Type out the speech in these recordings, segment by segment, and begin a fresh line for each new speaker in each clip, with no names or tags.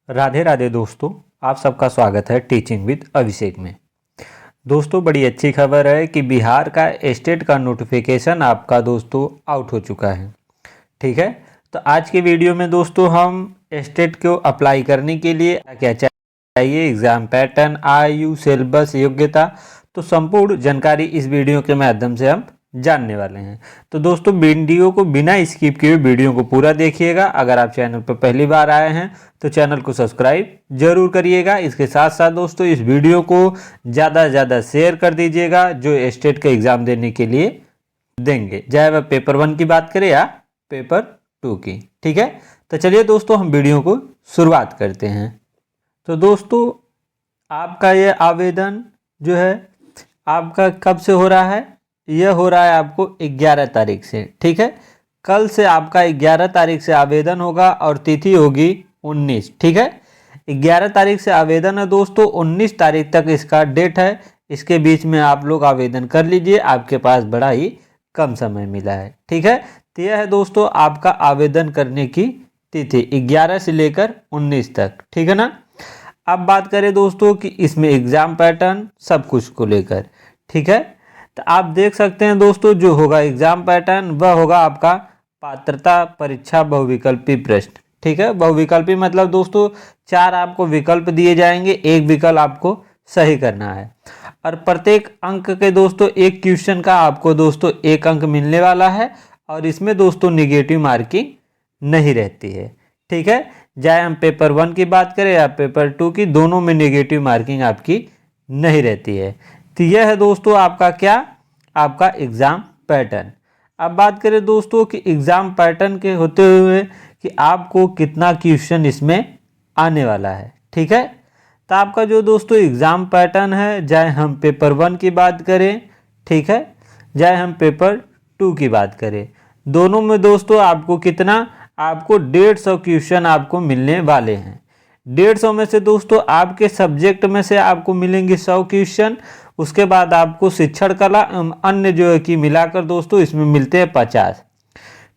राधे राधे दोस्तों, आप सबका स्वागत है टीचिंग विद अभिषेक में। दोस्तों, बड़ी अच्छी खबर है कि बिहार का स्टेट का नोटिफिकेशन आपका दोस्तों आउट हो चुका है। ठीक है, तो आज के वीडियो में दोस्तों हम स्टेट को अप्लाई करने के लिए क्या चाहिए, एग्ज़ाम पैटर्न, आयु, सिलेबस, योग्यता, तो संपूर्ण जानकारी इस वीडियो के माध्यम से हम जानने वाले हैं। तो दोस्तों, वीडियो को बिना स्किप किए वीडियो को पूरा देखिएगा। अगर आप चैनल पर पहली बार आए हैं तो चैनल को सब्सक्राइब जरूर करिएगा। इसके साथ साथ दोस्तों इस वीडियो को ज़्यादा से ज़्यादा शेयर कर दीजिएगा जो स्टेट का एग्ज़ाम देने के लिए देंगे, चाहे वह पेपर 1 की बात करें या पेपर 2 की। ठीक है, तो चलिए दोस्तों हम वीडियो को शुरुआत करते हैं। तो दोस्तों, आपका ये आवेदन जो है आपका कब से हो रहा है? यह हो रहा है आपको 11 तारीख से। ठीक है, कल से आपका 11 तारीख से आवेदन होगा और तिथि होगी 19। ठीक है, 11 तारीख से आवेदन है दोस्तों, 19 तारीख तक इसका डेट है। इसके बीच में आप लोग आवेदन कर लीजिए, आपके पास बड़ा ही कम समय मिला है। ठीक है, तो यह है दोस्तों आपका आवेदन करने की तिथि 11 से लेकर 19 तक। ठीक है ना। अब बात करें दोस्तों कि इसमें एग्ज़ाम पैटर्न सब कुछ को लेकर। ठीक है, तो आप देख सकते हैं दोस्तों जो होगा एग्ज़ाम पैटर्न वह होगा आपका पात्रता परीक्षा बहुविकल्पी प्रश्न। ठीक है, बहुविकल्पी मतलब दोस्तों 4 आपको विकल्प दिए जाएंगे, एक विकल्प आपको सही करना है और प्रत्येक अंक के दोस्तों एक क्वेश्चन का आपको दोस्तों 1 अंक मिलने वाला है और इसमें दोस्तों निगेटिव मार्किंग नहीं रहती है। ठीक है, चाहे हम पेपर 1 की बात करें या पेपर 2 की, दोनों में नेगेटिव मार्किंग आपकी नहीं रहती है। तो यह है दोस्तों आपका क्या, आपका एग्ज़ाम पैटर्न। अब बात करें दोस्तों कि एग्ज़ाम पैटर्न के होते हुए कि आपको कितना क्वेश्चन इसमें आने वाला है। ठीक है, तो आपका जो दोस्तों एग्ज़ाम पैटर्न है, चाहे हम पेपर 1 की बात करें, ठीक है, चाहे हम पेपर 2 की बात करें, दोनों में दोस्तों आपको कितना, आपको 150 क्वेश्चन आपको मिलने वाले हैं। 150 में से दोस्तों आपके सब्जेक्ट में से आपको मिलेंगे 100 क्वेश्चन। उसके बाद आपको शिक्षण कला अन्य जो है कि मिलाकर दोस्तों इसमें मिलते हैं 50।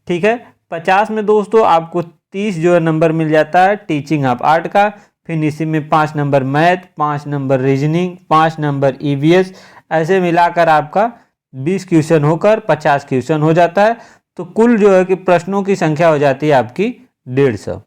ठीक है, 50 में दोस्तों आपको 30 जो है नंबर मिल जाता है टीचिंग ऑफ आर्ट का। फिर इसी में 5 number math, 5 number reasoning, 5 number EVS, ऐसे मिलाकर आपका 20 क्वेश्चन होकर 50 क्वेश्चन हो जाता है। तो कुल जो है कि प्रश्नों की संख्या हो जाती है आपकी 150।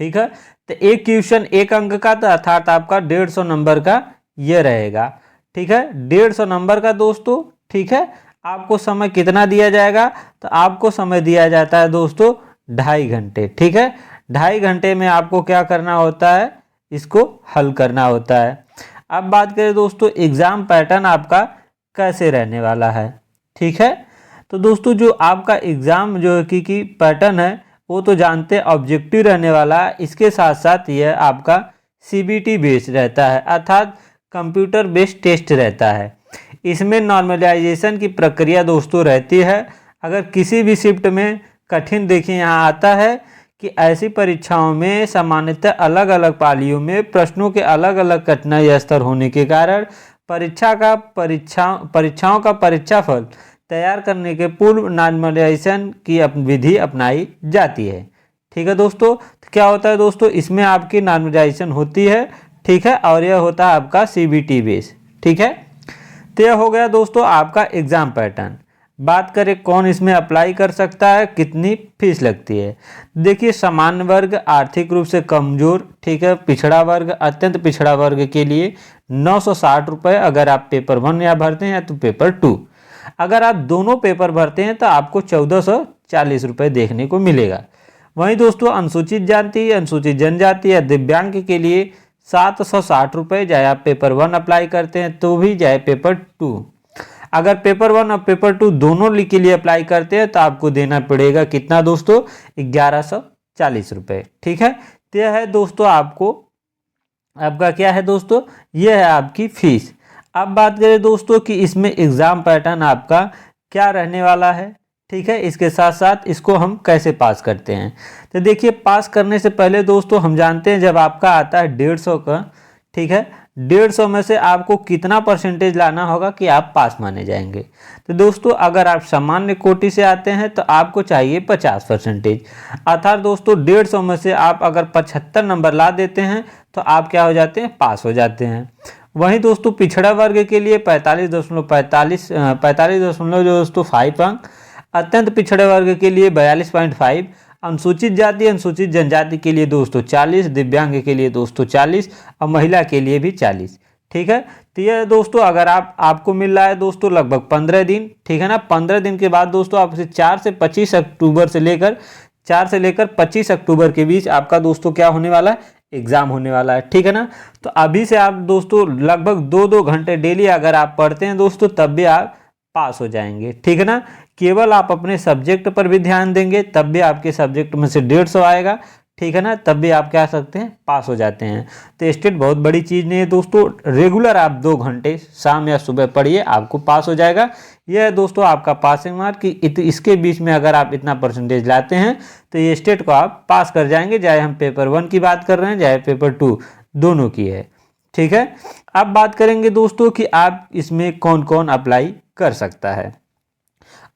ठीक है, तो एक क्वेश्चन 1 अंक का था, अर्थात आपका 150 नंबर का ये रहेगा। ठीक है, 150 नंबर का दोस्तों। ठीक है, आपको समय कितना दिया जाएगा? तो आपको समय दिया जाता है दोस्तों 2.5 घंटे। ठीक है, 2.5 घंटे में आपको क्या करना होता है, इसको हल करना होता है। अब बात करें दोस्तों एग्ज़ाम पैटर्न आपका कैसे रहने वाला है। ठीक है, तो दोस्तों जो आपका एग्ज़ाम जो है कि पैटर्न है वो तो जानते हैं ऑब्जेक्टिव रहने वाला है। इसके साथ साथ यह आपका सीबीटी बेस्ड रहता है, अर्थात कंप्यूटर बेस्ड टेस्ट रहता है। इसमें नॉर्मलाइजेशन की प्रक्रिया दोस्तों रहती है। अगर किसी भी शिफ्ट में कठिन देखिए यहाँ आता है कि ऐसी परीक्षाओं में सामान्यतः अलग अलग पालियों में प्रश्नों के अलग अलग कठिनाई स्तर होने के कारण परीक्षाओं का परीक्षाफल तैयार करने के पूर्व नॉर्मलाइजेशन की विधि अपनाई जाती है। ठीक है दोस्तों, तो क्या होता है दोस्तों इसमें आपकी नॉर्मलाइजेशन होती है। ठीक है, और यह होता है आपका सीबीटी बेस। ठीक है, तो यह हो गया दोस्तों आपका एग्ज़ाम पैटर्न। बात करें कौन इसमें अप्लाई कर सकता है, कितनी फीस लगती है। देखिए, सामान्य वर्ग, आर्थिक रूप से कमज़ोर, ठीक है, पिछड़ा वर्ग, अत्यंत पिछड़ा वर्ग के लिए 960 रुपये अगर आप पेपर 1 या भरते हैं तो पेपर 2। अगर आप दोनों पेपर भरते हैं तो आपको 1440 रुपये देखने को मिलेगा। वहीं दोस्तों अनुसूचित जाति, अनुसूचित जनजाति या दिव्यांग के लिए 760 रुपये, चाहे आप पेपर 1 अप्लाई करते हैं तो भी, चाहे पेपर 2। अगर पेपर 1 और पेपर 2 दोनों के लिए अप्लाई करते हैं तो आपको देना पड़ेगा कितना दोस्तों, 1140 रुपये। ठीक है, तो यह है दोस्तों आपका क्या है दोस्तों, यह है आपकी फीस। अब बात करें दोस्तों कि इसमें एग्ज़ाम पैटर्न आपका क्या रहने वाला है। ठीक है, इसके साथ साथ इसको हम कैसे पास करते हैं। तो देखिए, पास करने से पहले दोस्तों हम जानते हैं जब आपका आता है 150 का, ठीक है, 150 में से आपको कितना परसेंटेज लाना होगा कि आप पास माने जाएंगे। तो दोस्तों अगर आप सामान्य कोटि से आते हैं तो आपको चाहिए 50%। अर्थात दोस्तों 150 में से आप अगर 75 नंबर ला देते हैं तो आप क्या हो जाते हैं, पास हो जाते हैं। वहीं दोस्तों पिछड़ा वर्ग के लिए 45.5 अंक, अत्यंत पिछड़े वर्ग के लिए 42.5, अनुसूचित जाति अनुसूचित जनजाति के लिए दोस्तों 40, दिव्यांग के लिए दोस्तों 40 और महिला के लिए भी 40। ठीक है, तो ये दोस्तों अगर आपको मिल रहा है दोस्तों लगभग 15 दिन। ठीक है ना, 15 दिन के बाद दोस्तों आपसे 4 से 25 अक्टूबर से लेकर 25 अक्टूबर के बीच आपका दोस्तों क्या होने वाला है, एग्जाम होने वाला है। ठीक है ना, तो अभी से आप दोस्तों लगभग 2-2 घंटे डेली अगर आप पढ़ते हैं दोस्तों तब भी आप पास हो जाएंगे। ठीक है ना, केवल आप अपने सब्जेक्ट पर भी ध्यान देंगे तब भी आपके सब्जेक्ट में से 150 आएगा। ठीक है ना, तब भी आप क्या सकते हैं, पास हो जाते हैं। तो स्टेट बहुत बड़ी चीज़ नहीं है दोस्तों, रेगुलर आप 2 घंटे शाम या सुबह पढ़िए, आपको पास हो जाएगा। यह है दोस्तों आपका पासिंग मार्क कि इसके बीच में अगर आप इतना परसेंटेज लाते हैं तो ये स्टेट को आप पास कर जाएंगे, चाहे हम पेपर 1 की बात कर रहे हैं चाहे पेपर 2, दोनों की है। ठीक है, अब बात करेंगे दोस्तों कि आप इसमें कौन कौन अप्लाई कर सकता है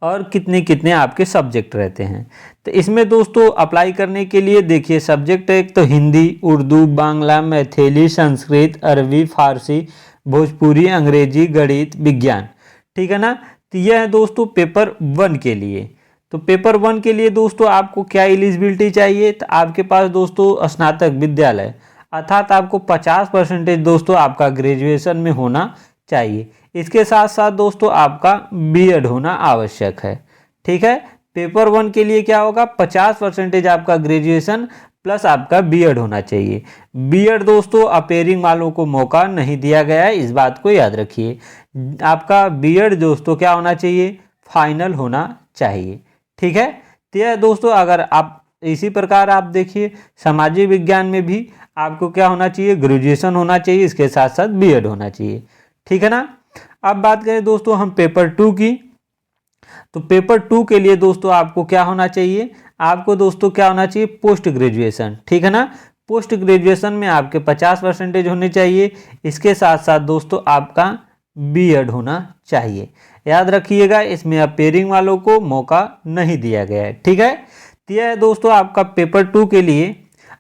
और कितने कितने आपके सब्जेक्ट रहते हैं। तो इसमें दोस्तों अप्लाई करने के लिए देखिए सब्जेक्ट एक तो हिंदी, उर्दू, बांग्ला, मैथिली, संस्कृत, अरबी, फारसी, भोजपुरी, अंग्रेजी, गणित, विज्ञान। ठीक है ना, तो यह है दोस्तों पेपर 1 के लिए। तो पेपर 1 के लिए दोस्तों आपको क्या एलिजिबिलिटी चाहिए, तो आपके पास दोस्तों स्नातक विद्यालय अर्थात आपको 50% दोस्तों आपका ग्रेजुएशन में होना चाहिए। इसके साथ साथ दोस्तों आपका बीएड होना आवश्यक है। ठीक है, पेपर 1 के लिए क्या होगा, 50% आपका ग्रेजुएशन प्लस आपका बीएड होना चाहिए। बीएड दोस्तों अपेयरिंग वालों को मौका नहीं दिया गया है, इस बात को याद रखिए। आपका बीएड दोस्तों क्या होना चाहिए, फाइनल होना चाहिए। ठीक है, तो यह दोस्तों अगर आप इसी प्रकार आप देखिए सामाजिक विज्ञान में भी आपको क्या होना चाहिए, ग्रेजुएशन होना चाहिए, इसके साथ साथ बीएड होना चाहिए। ठीक है ना, अब बात करें दोस्तों हम पेपर 2 की, तो पेपर 2 के लिए दोस्तों आपको क्या होना चाहिए, आपको दोस्तों क्या होना चाहिए, पोस्ट ग्रेजुएशन। ठीक है ना, पोस्ट ग्रेजुएशन में आपके 50% होने चाहिए, इसके साथ साथ दोस्तों आपका बीएड होना चाहिए। याद रखिएगा इसमें अपेयरिंग वालों को मौका नहीं दिया गया है। ठीक है, तो यह है दोस्तों आपका पेपर 2 के लिए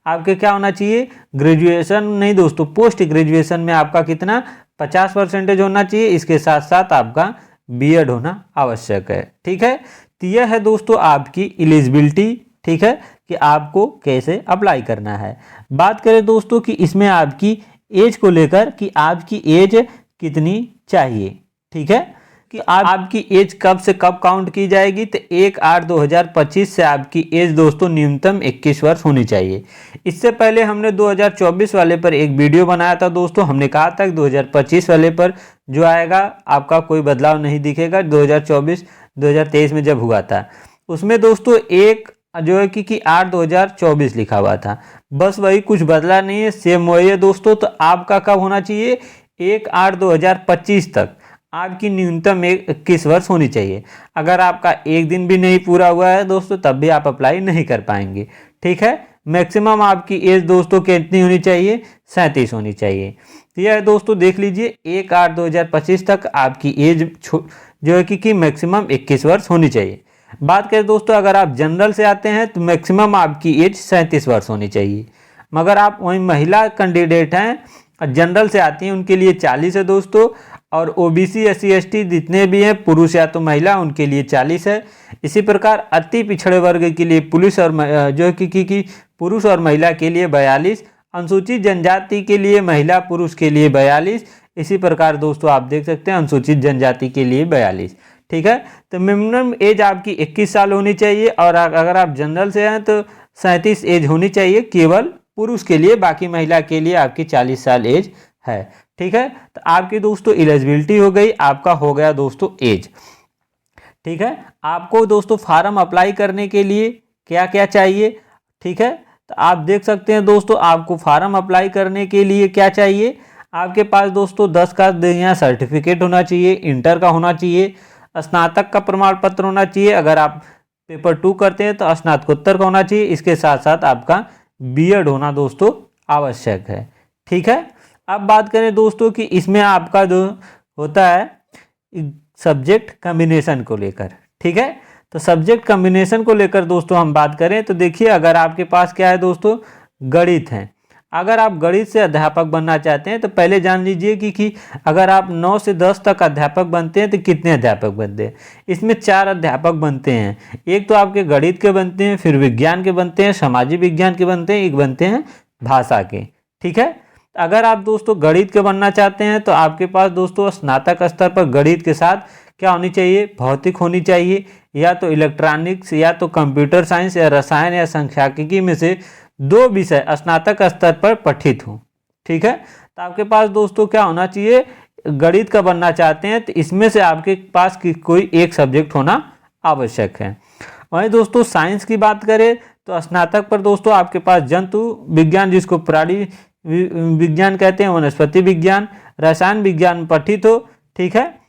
आपके क्या होना चाहिए, ग्रेजुएशन नहीं दोस्तों, पोस्ट ग्रेजुएशन में आपका कितना 50% होना चाहिए, इसके साथ साथ आपका बीएड होना आवश्यक है। ठीक है, तो यह है दोस्तों आपकी एलिजिबिलिटी। ठीक है, कि आपको कैसे अप्लाई करना है। बात करें दोस्तों कि इसमें आपकी एज को लेकर कि आपकी एज कितनी चाहिए। ठीक है, कि आपकी एज कब से कब काउंट की जाएगी, तो 1/8/2025 से आपकी एज दोस्तों न्यूनतम 21 वर्ष होनी चाहिए। इससे पहले हमने 2024 वाले पर एक वीडियो बनाया था दोस्तों, हमने कहा था कि 2025 वाले पर जो आएगा आपका कोई बदलाव नहीं दिखेगा। 2023 में जब हुआ था उसमें दोस्तों एक जो है कि 8/2024 लिखा हुआ था, बस वही, कुछ बदला नहीं है, सेम वही है दोस्तों। तो आपका कब होना चाहिए, 1/8/2025 तक आपकी न्यूनतम 21 वर्ष होनी चाहिए। अगर आपका एक दिन भी नहीं पूरा हुआ है दोस्तों तब भी आप अप्लाई नहीं कर पाएंगे। ठीक है, मैक्सिमम आपकी एज दोस्तों कितनी होनी चाहिए, 37 होनी चाहिए। तो यह दोस्तों देख लीजिए 1/8/2025 तक आपकी एज जो है कि मैक्सिमम 21 वर्ष होनी चाहिए। बात करें दोस्तों अगर आप जनरल से आते हैं तो मैक्सिमम आपकी एज 37 वर्ष होनी चाहिए। मगर आप वही महिला कैंडिडेट हैं जनरल से आती हैं उनके लिए 40 है दोस्तों, और ओबीसी SC ST जितने भी हैं पुरुष या तो महिला उनके लिए 40 है। इसी प्रकार अति पिछड़े वर्ग के लिए पुलिस और जो कि पुरुष और महिला के लिए 42, अनुसूचित जनजाति के लिए महिला पुरुष के लिए 42। इसी प्रकार दोस्तों आप देख सकते हैं अनुसूचित जनजाति के लिए 42। ठीक है, तो मिनिमम एज आपकी 21 साल होनी चाहिए, और अगर आप जनरल से हैं तो 37 एज होनी चाहिए केवल पुरुष के लिए, बाकी महिला के लिए आपकी 40 साल एज है। ठीक है, तो आपकी दोस्तों एलिजिबिलिटी हो गई, आपका हो गया दोस्तों एज। ठीक है, आपको दोस्तों फार्म अप्लाई करने के लिए क्या क्या चाहिए। ठीक है, तो आप देख सकते हैं दोस्तों आपको फार्म अप्लाई करने के लिए क्या चाहिए, आपके पास दोस्तों 10 का यहाँ सर्टिफिकेट होना चाहिए, इंटर का होना चाहिए, स्नातक का प्रमाण पत्र होना चाहिए, अगर आप पेपर 2 करते हैं तो स्नातकोत्तर का होना चाहिए, इसके साथ साथ आपका बीएड होना दोस्तों आवश्यक है। ठीक है, अब बात करें दोस्तों कि इसमें आपका जो होता है सब्जेक्ट कम्बिनेशन को लेकर, ठीक है। तो सब्जेक्ट कम्बिनेशन को लेकर दोस्तों हम बात करें तो देखिए, अगर आपके पास क्या है दोस्तों, गणित है। अगर आप गणित से अध्यापक बनना चाहते हैं तो पहले जान लीजिए कि अगर आप 9 से 10 तक अध्यापक बनते हैं तो कितने अध्यापक बनते हैं। इसमें 4 अध्यापक बनते हैं। एक तो आपके गणित के बनते हैं, फिर विज्ञान के बनते हैं, सामाजिक विज्ञान के बनते हैं, एक बनते हैं भाषा के, ठीक है। अगर आप दोस्तों गणित के बनना चाहते हैं तो आपके पास दोस्तों स्नातक स्तर पर गणित के साथ क्या होनी चाहिए, भौतिक होनी चाहिए, या तो इलेक्ट्रॉनिक्स या तो कंप्यूटर साइंस या रसायन या सांख्यिकी में से 2 विषय स्नातक स्तर पर पठित हो, ठीक है। तो आपके पास दोस्तों क्या होना चाहिए, गणित का बनना चाहते हैं तो इसमें से आपके पास कोई एक सब्जेक्ट होना आवश्यक है। वहीं दोस्तों साइंस की बात करें तो स्नातक पर दोस्तों आपके पास जंतु विज्ञान, जिसको प्राणी विज्ञान कहते हैं, वनस्पति विज्ञान, रसायन विज्ञान पठित हो, ठीक है।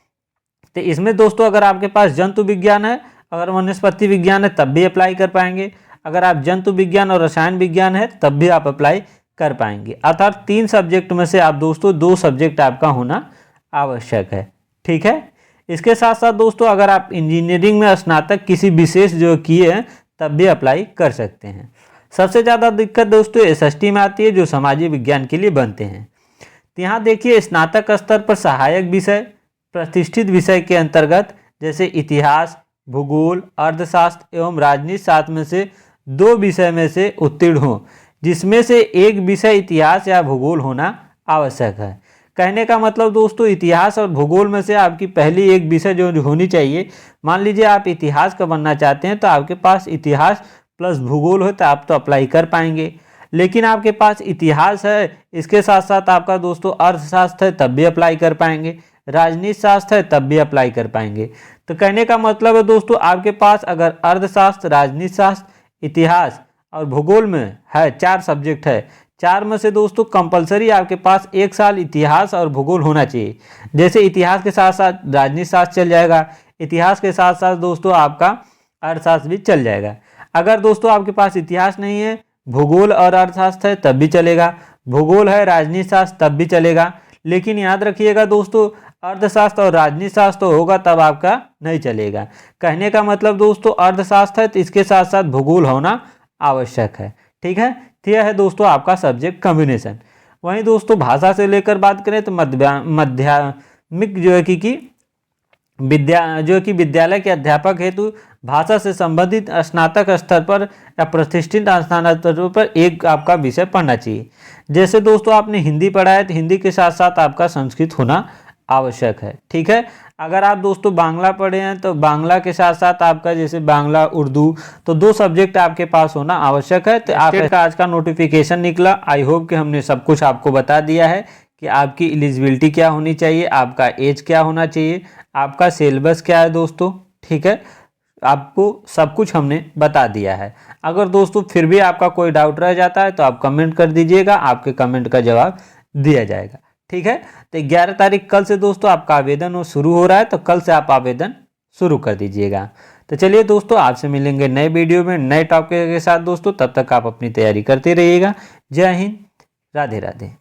तो इसमें दोस्तों अगर आपके पास जंतु विज्ञान है, अगर वनस्पति विज्ञान है तब भी अप्लाई कर पाएंगे, अगर आप जंतु विज्ञान और रसायन विज्ञान है तब भी आप अप्लाई कर पाएंगे। अर्थात 3 सब्जेक्ट में से आप दोस्तों 2 सब्जेक्ट आपका होना आवश्यक है, ठीक है। इसके साथ साथ दोस्तों अगर आप इंजीनियरिंग में स्नातक किसी विशेष जो किए हैं तब भी अप्लाई कर सकते हैं। सबसे ज़्यादा दिक्कत दोस्तों एसएसटी में आती है, जो सामाजिक विज्ञान के लिए बनते हैं। तो यहाँ देखिए, स्नातक स्तर पर सहायक विषय प्रतिष्ठित विषय के अंतर्गत जैसे इतिहास, भूगोल, अर्थशास्त्र एवं राजनीति शास्त्र में से 2 विषय में से उत्तीर्ण हो, जिसमें से एक विषय इतिहास या भूगोल होना आवश्यक है। कहने का मतलब दोस्तों, इतिहास और भूगोल में से आपकी पहली एक विषय जो होनी चाहिए। मान लीजिए आप इतिहास का बनना चाहते हैं तो आपके पास इतिहास प्लस भूगोल हो तो आप तो अप्लाई कर पाएंगे। लेकिन आपके पास इतिहास है, इसके साथ साथ आपका दोस्तों अर्थशास्त्र है तब भी अप्लाई कर पाएंगे, राजनीति शास्त्र है तब भी अप्लाई कर पाएंगे। तो कहने का मतलब है दोस्तों, आपके पास अगर अर्थशास्त्र, राजनीति शास्त्र, इतिहास और भूगोल में है 4 सब्जेक्ट है, 4 में से दोस्तों कंपलसरी आपके पास 1 साल इतिहास और भूगोल होना चाहिए। जैसे इतिहास के साथ साथ राजनीति शास्त्र चल जाएगा, इतिहास के साथ साथ दोस्तों आपका अर्थशास्त्र भी चल जाएगा। अगर दोस्तों आपके पास इतिहास नहीं है, भूगोल और अर्थशास्त्र है तब भी चलेगा, भूगोल है, राजनीति शास्त्र तब भी चलेगा। लेकिन याद रखिएगा दोस्तों, अर्थशास्त्र और राजनीति शास्त्र होगा तब आपका नहीं चलेगा। कहने का मतलब दोस्तों, अर्थशास्त्र है तो इसके साथ साथ भूगोल होना आवश्यक है, ठीक है। तो यह है दोस्तों आपका सब्जेक्ट कॉम्बिनेशन। वहीं दोस्तों भाषा से लेकर बात करें तो माध्यमिक जो है कि विद्यालय के अध्यापक हेतु भाषा से संबंधित स्नातक स्तर पर या प्रतिष्ठित स्नातक स्तर पर एक आपका विषय पढ़ना चाहिए। जैसे दोस्तों आपने हिंदी पढ़ा है तो हिंदी के साथ साथ आपका संस्कृत होना आवश्यक है, ठीक है। अगर आप दोस्तों बांग्ला पढ़े हैं तो बांग्ला के साथ साथ आपका जैसे बांग्ला, उर्दू, तो 2 सब्जेक्ट आपके पास होना आवश्यक है। तो आपका आज का नोटिफिकेशन निकला। आई होप कि हमने सब कुछ आपको बता दिया है कि आपकी एलिजिबिलिटी क्या होनी चाहिए, आपका एज क्या होना चाहिए, आपका सिलेबस क्या है दोस्तों, ठीक है। आपको सब कुछ हमने बता दिया है। अगर दोस्तों फिर भी आपका कोई डाउट रह जाता है तो आप कमेंट कर दीजिएगा, आपके कमेंट का जवाब दिया जाएगा, ठीक है। तो 11 तारीख कल से दोस्तों आपका आवेदन शुरू हो रहा है, तो कल से आप आवेदन शुरू कर दीजिएगा। तो चलिए दोस्तों, आपसे मिलेंगे नए वीडियो में नए टॉपिक के साथ दोस्तों। तब तक आप अपनी तैयारी करते रहिएगा। जय हिंद, राधे राधे।